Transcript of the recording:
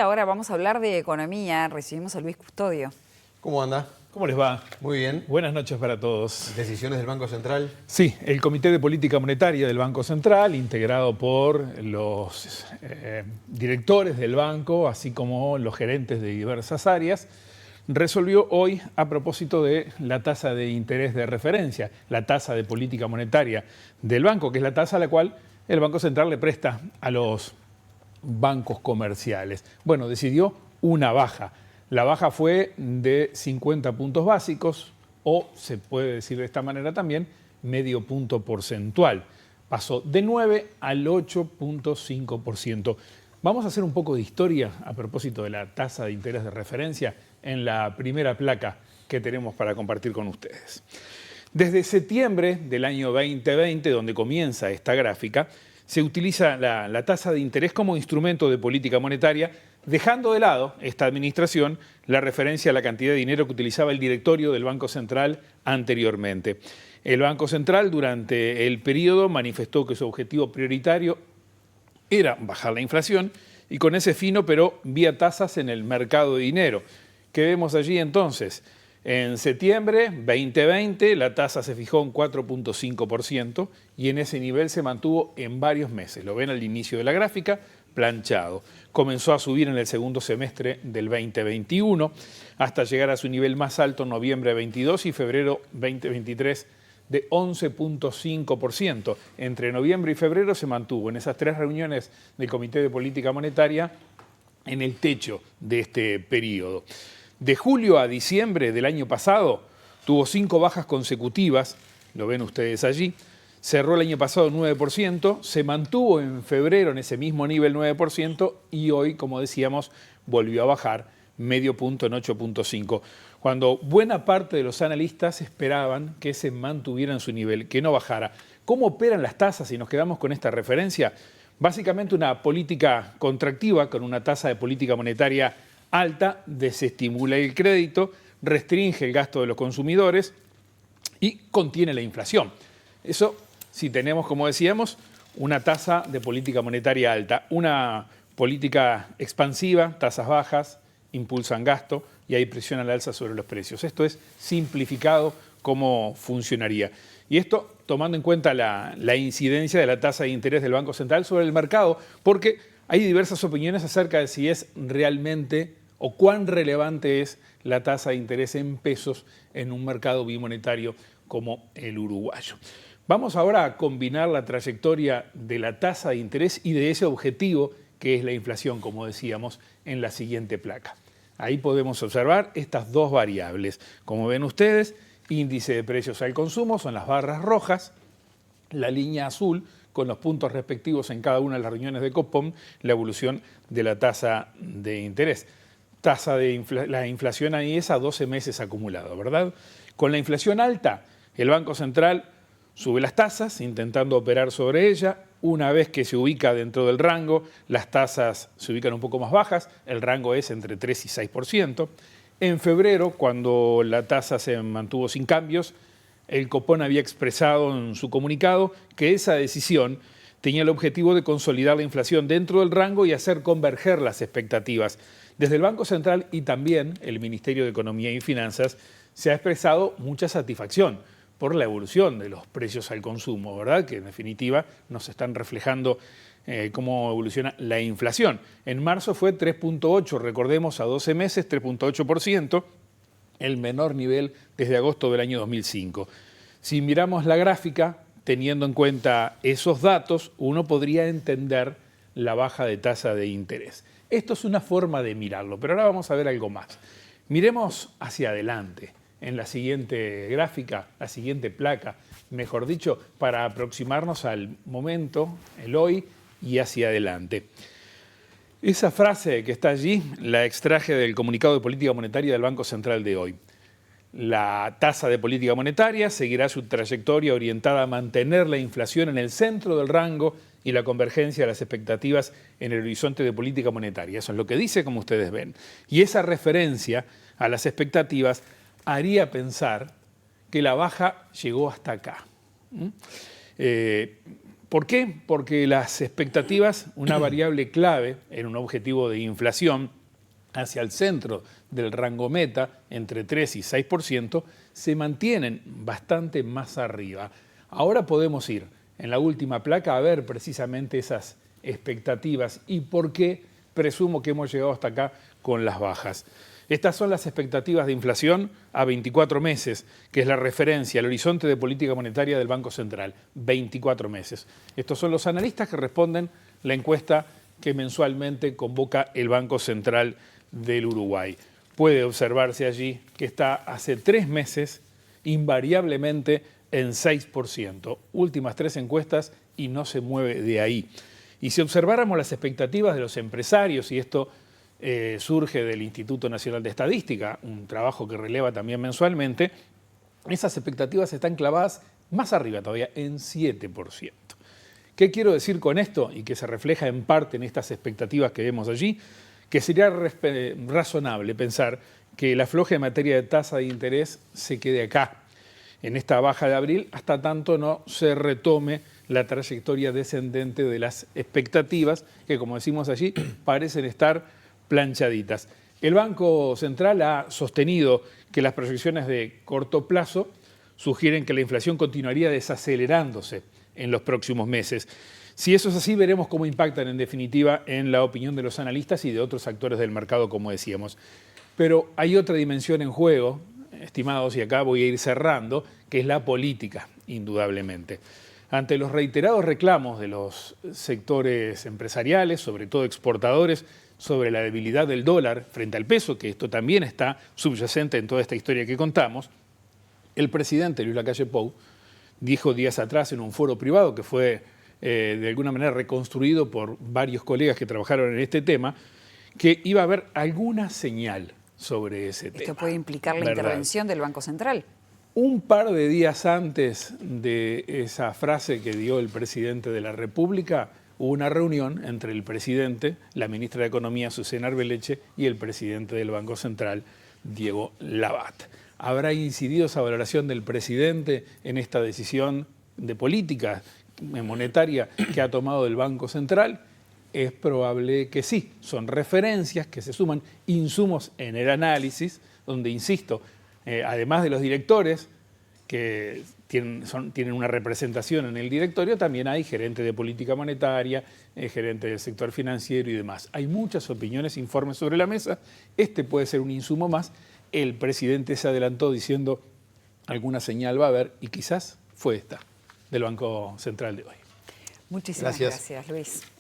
Ahora vamos a hablar de economía. Recibimos a Luis Custodio. ¿Cómo anda? ¿Cómo les va? Muy bien. Buenas noches para todos. ¿Decisiones del Banco Central? Sí, el Comité de Política Monetaria del Banco Central, integrado por los directores del banco, así como los gerentes de diversas áreas, resolvió hoy a propósito de la tasa de interés de referencia, la tasa de política monetaria del banco, que es la tasa a la cual el Banco Central le presta a los bancos comerciales. Bueno, decidió una baja. La baja fue de 50 puntos básicos, o se puede decir de esta manera también, medio punto porcentual. Pasó de 9 al 8.5%. Vamos a hacer un poco de historia a propósito de la tasa de interés de referencia en la primera placa que tenemos para compartir con ustedes. Desde septiembre del año 2020, donde comienza esta gráfica, se utiliza la tasa de interés como instrumento de política monetaria, dejando de lado esta administración la referencia a la cantidad de dinero que utilizaba el directorio del Banco Central anteriormente. El Banco Central durante el periodo manifestó que su objetivo prioritario era bajar la inflación y con ese fin operó vía tasas en el mercado de dinero. ¿Qué vemos allí entonces? En septiembre 2020 la tasa se fijó en 4.5% y en ese nivel se mantuvo en varios meses. Lo ven al inicio de la gráfica, planchado. Comenzó a subir en el segundo semestre del 2021 hasta llegar a su nivel más alto en noviembre 22 y febrero 2023 de 11.5%. Entre noviembre y febrero se mantuvo en esas tres reuniones del Comité de Política Monetaria en el techo de este periodo. De julio a diciembre del año pasado tuvo 5 bajas consecutivas, lo ven ustedes allí. Cerró el año pasado 9%, se mantuvo en febrero en ese mismo nivel 9% y hoy, como decíamos, volvió a bajar medio punto en 8.5%. Cuando buena parte de los analistas esperaban que se mantuviera en su nivel, que no bajara. ¿Cómo operan las tasas si nos quedamos con esta referencia? Básicamente una política contractiva con una tasa de política monetaria alta desestimula el crédito, restringe el gasto de los consumidores y contiene la inflación. Eso si tenemos, como decíamos, una tasa de política monetaria alta, una política expansiva, tasas bajas, impulsan gasto y hay presión al alza sobre los precios. Esto es simplificado cómo funcionaría. Y esto tomando en cuenta la incidencia de la tasa de interés del Banco Central sobre el mercado, porque hay diversas opiniones acerca de si es realmente o cuán relevante es la tasa de interés en pesos en un mercado bimonetario como el uruguayo. Vamos ahora a combinar la trayectoria de la tasa de interés y de ese objetivo que es la inflación, como decíamos, en la siguiente placa. Ahí podemos observar estas dos variables. Como ven ustedes, índice de precios al consumo son las barras rojas, la línea azul con los puntos respectivos en cada una de las reuniones de Copom, la evolución de la tasa de interés. Tasa de la inflación ahí es a 12 meses acumulado, ¿verdad? Con la inflación alta, el Banco Central sube las tasas intentando operar sobre ella. Una vez que se ubica dentro del rango, las tasas se ubican un poco más bajas, el rango es entre 3 y 6%. En febrero, cuando la tasa se mantuvo sin cambios, el Copom había expresado en su comunicado que esa decisión tenía el objetivo de consolidar la inflación dentro del rango y hacer converger las expectativas. Desde el Banco Central y también el Ministerio de Economía y Finanzas se ha expresado mucha satisfacción por la evolución de los precios al consumo, ¿verdad? Que en definitiva nos están reflejando cómo evoluciona la inflación. En marzo fue 3.8%, recordemos a 12 meses, 3.8%, el menor nivel desde agosto del año 2005. Si miramos la gráfica, teniendo en cuenta esos datos, uno podría entender la baja de tasa de interés. Esto es una forma de mirarlo, pero ahora vamos a ver algo más. Miremos hacia adelante, en la siguiente gráfica, la siguiente placa, mejor dicho, para aproximarnos al momento, el hoy y hacia adelante. Esa frase que está allí la extraje del comunicado de política monetaria del Banco Central de hoy. La tasa de política monetaria seguirá su trayectoria orientada a mantener la inflación en el centro del rango y la convergencia de las expectativas en el horizonte de política monetaria. Eso es lo que dice, como ustedes ven. Y esa referencia a las expectativas haría pensar que la baja llegó hasta acá. ¿Por qué? Porque las expectativas, una variable clave en un objetivo de inflación hacia el centro del rango meta, entre 3 y 6%, se mantienen bastante más arriba. Ahora podemos ir en la última placa a ver precisamente esas expectativas y por qué presumo que hemos llegado hasta acá con las bajas. Estas son las expectativas de inflación a 24 meses, que es la referencia, el horizonte de política monetaria del Banco Central, 24 meses. Estos son los analistas que responden la encuesta que mensualmente convoca el Banco Central del Uruguay. Puede observarse allí que está hace 3 meses invariablemente en 6%. Últimas 3 encuestas y no se mueve de ahí. Y si observáramos las expectativas de los empresarios, y esto surge del Instituto Nacional de Estadística, un trabajo que releva también mensualmente, esas expectativas están clavadas más arriba todavía, en 7%. ¿Qué quiero decir con esto? Y que se refleja en parte en estas expectativas que vemos allí, que sería razonable pensar que el afloje en materia de tasa de interés se quede acá, en esta baja de abril, hasta tanto no se retome la trayectoria descendente de las expectativas, que como decimos allí, parecen estar planchaditas. El Banco Central ha sostenido que las proyecciones de corto plazo sugieren que la inflación continuaría desacelerándose en los próximos meses. Si eso es así, veremos cómo impactan en definitiva en la opinión de los analistas y de otros actores del mercado, como decíamos. Pero hay otra dimensión en juego, estimados, y acá voy a ir cerrando, que es la política, indudablemente. Ante los reiterados reclamos de los sectores empresariales, sobre todo exportadores, sobre la debilidad del dólar frente al peso, que esto también está subyacente en toda esta historia que contamos, el presidente Luis Lacalle Pou dijo días atrás en un foro privado que fue de alguna manera reconstruido por varios colegas que trabajaron en este tema, que iba a haber alguna señal sobre ese tema. ¿Esto puede implicar la intervención del Banco Central? Un par de días antes de esa frase que dio el presidente de la República, hubo una reunión entre el presidente, la ministra de Economía, Susana Arbeleche, y el presidente del Banco Central, Diego Labat. ¿Habrá incidido esa valoración del presidente en esta decisión de política monetaria que ha tomado el Banco Central? Es probable que sí. Son referencias que se suman, insumos en el análisis, donde, insisto, además de los directores, que tienen una representación en el directorio, también hay gerente de política monetaria, gerente del sector financiero y demás. Hay muchas opiniones, informes sobre la mesa. Este puede ser un insumo más. El presidente se adelantó diciendo alguna señal va a haber y quizás fue esta del Banco Central de hoy. Muchísimas gracias, Luis.